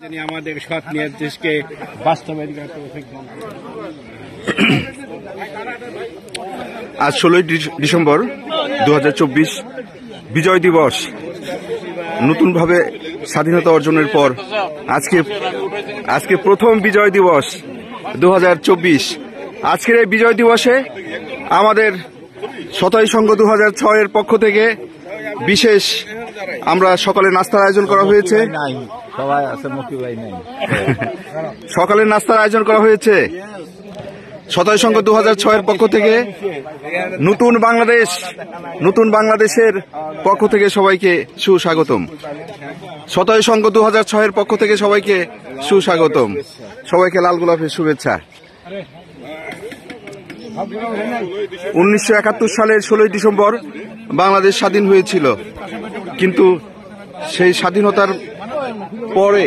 যিনি আমাদের সৎ নির্দেশকে বাস্তবায়ন করতে সক্ষম। আজ 16 ডিসেম্বর 2024 বিজয় দিবস। নতুনভাবে স্বাধীনতা অর্জনের পর আজকে প্রথম বিজয় দিবস 2024। আজকের এই বিজয় দিবসে আমাদের শতায়ু সংঘ 2006 এর পক্ষ থেকে বিশেষ আমরা সকালে নাস্তার আয়োজন করা হয়েছে। সকালে নাস্তার আয়োজন করা হয়েছে শতায়ু সংঘ 2006 এর পক্ষ থেকে। নতুন বাংলাদেশের পক্ষ থেকে সবাইকে সুস্বাগতম। শতায়ু সংঘ 2006 এর পক্ষ থেকে সবাইকে সুস্বাগতম। সবাইকে লাল গোলাপের শুভেচ্ছা। 1971 সালের 16 ডিসেম্বর বাংলাদেশ স্বাধীন হয়েছিল, কিন্তু সেই স্বাধীনতার পরে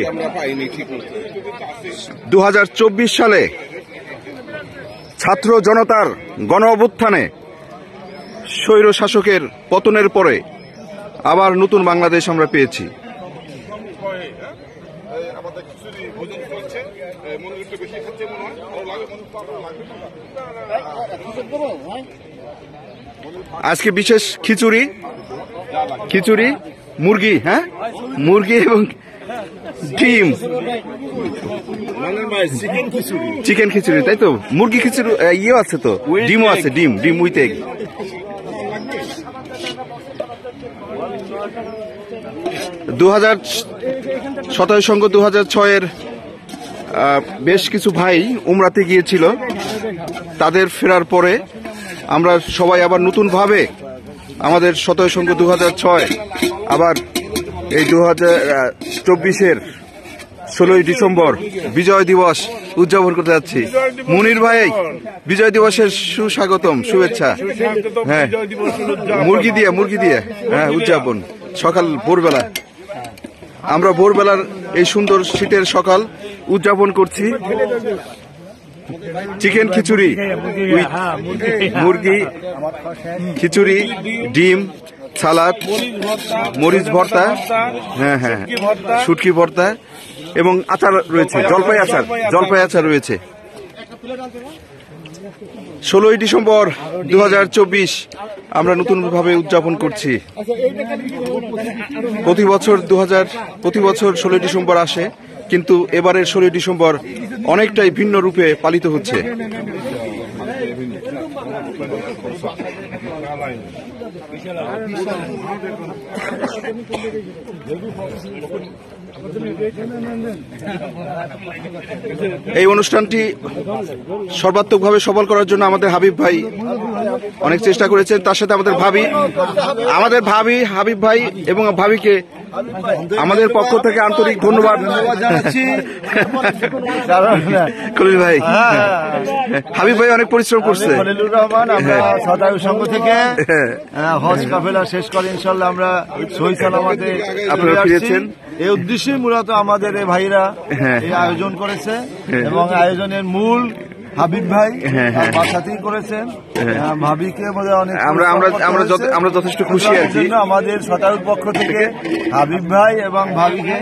2024 সালে ছাত্র জনতার গণ অভ্যুত্থানে স্বৈর শাসকের পতনের পরে আবার নতুন বাংলাদেশ আমরা পেয়েছি। আজকে বিশেষ খিচুড়ি মুরগি, মুরগি এবং ডিম, চিকেন খিচুড়ি, তাই তো? মুরগি খিচুড়ি ইয়েও আছে তো, ডিমও আছে, ডিম উইথ এগ। শতায়ু সংঘ 2006 এর বেশ কিছু ভাই উমরাতে গিয়েছিল। তাদের ফেরার পরে আমরা সবাই আবার নতুনভাবে আমাদের শতায়ু সংঘ 2006 আবার এই 2024-এর 16 ডিসেম্বর বিজয় দিবস উদযাপন করতে যাচ্ছি। মুনির ভাই, বিজয় দিবসের সুস্বাগতম, শুভেচ্ছা। হ্যাঁ, মুরগি দিয়ে উদযাপন। ভোরবেলা আমরা ভোরবেলার এই সুন্দর শীতের সকাল উদযাপন করছি। চিকেন খিচুড়ি, মুরগি খিচুড়ি, ডিম, সালাদ, মরিচ ভর্তা, শুটকি ভর্তা এবং আচার রয়েছে, জলপাই আচার রয়েছে। 16 ডিসেম্বর 2024 আমরা নতুনভাবে উদযাপন করছি। প্রতি বছর 16 ডিসেম্বর আসে, কিন্তু এবারের 16 ডিসেম্বর অনেকটাই ভিন্ন রূপে পালিত হচ্ছে। এই অনুষ্ঠানটি সর্বাত্মকভাবে সফল করার জন্য আমাদের হাবিব ভাই অনেক চেষ্টা করেছেন। তার সাথে আমাদের ভাবি হাবিব ভাই এবং ভাবিকে আমাদের পক্ষ থেকে আন্তরিক ধন্যবাদ জানাচ্ছি। খলিল ভাই, হাবিব ভাই অনেক পরিশ্রম করছে। খলিলুর রহমান, আমরা শতায়ু সংঘ থেকে হজ কাফেলা শেষ করে ইনশাল্লাহ আমরা সহি সালামতে আপনারা ফিরেছেন। এই উদ্দেশ্যে মূলত আমাদের এই ভাইরা এই আয়োজন করেছে এবং আয়োজনের মূল হাবিব ভাই বাসাতেই করেছেন। ভাবিকে অনেক আমরা যথেষ্ট খুশি আছি। আমাদের শতায়ুর পক্ষ থেকে হাবিব ভাই এবং ভাবিকে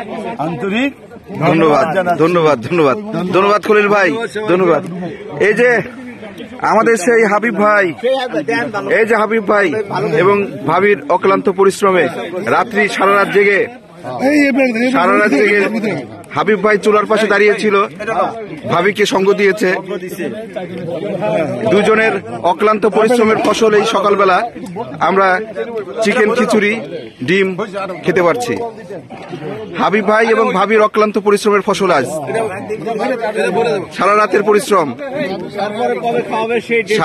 আন্তরিক ধন্যবাদ খলিল ভাই, ধন্যবাদ। এই যে আমাদের সেই হাবিব ভাই এবং ভাবির অক্লান্ত পরিশ্রমে রাত্রি সারা রাত জেগে হাবিব ভাই চুলার পাশে দাঁড়িয়েছিল, ভাবিকে সঙ্গ দিয়েছে। দুজনের অক্লান্ত পরিশ্রমের ফসল এই সকালবেলা আমরা চিকেন খিচুড়ি, ডিম খেতে পারছি। হাবিব ভাই এবং ভাবির অক্লান্ত পরিশ্রমের ফসল আজ সারা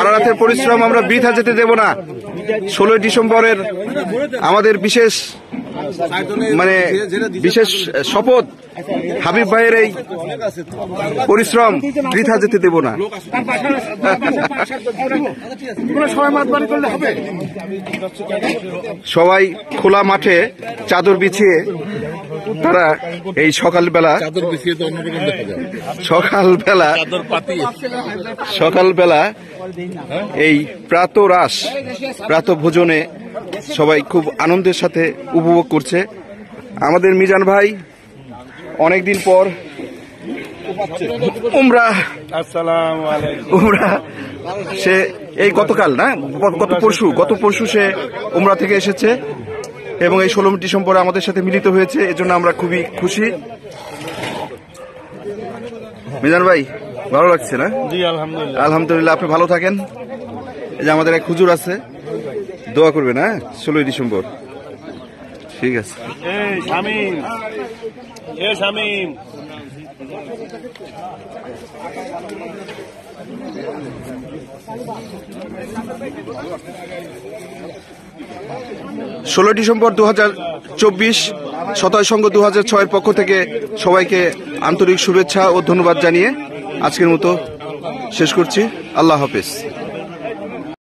রাতের পরিশ্রম আমরা বৃথা যেতে দেব না। 16 ডিসেম্বরের আমাদের বিশেষ শপথ, হাবিব ভাইয়ের এই পরিশ্রম বৃথা যেতে দেব না। সবাই খোলা মাঠে চাদর বিছিয়ে তারা এই সকালবেলা এই প্রাত ভোজনে সবাই খুব আনন্দের সাথে উপভোগ করছে। আমাদের মিজান ভাই অনেকদিন পর উমরা আসসালামু আলাইকুম। উমরা সে এই গতকাল না গত পরশু সে উমরা থেকে এসেছে এবং এই 16 ডিসেম্বর আমাদের সাথে মিলিত হয়েছে। এজন্য আমরা খুবই খুশি। মিজান ভাই ভালো লাগছে না? জি আলহামদুলিল্লাহ। আলহামদুলিল্লাহ, আপনি ভালো থাকেন। এই যে আমাদের এক হুজুর আছে, দোয়া করবেন। হ্যাঁ, 16 ডিসেম্বর। ঠিক আছে। এই শামিম, এ শামিম। 16 ডিসেম্বর 2024 শতায় সংঘ 2006 পক্ষ থেকে সবাইকে আন্তরিক শুভেচ্ছা ও ধন্যবাদ জানিয়ে আজকের মতো শেষ করছি। আল্লাহ হাফেজ।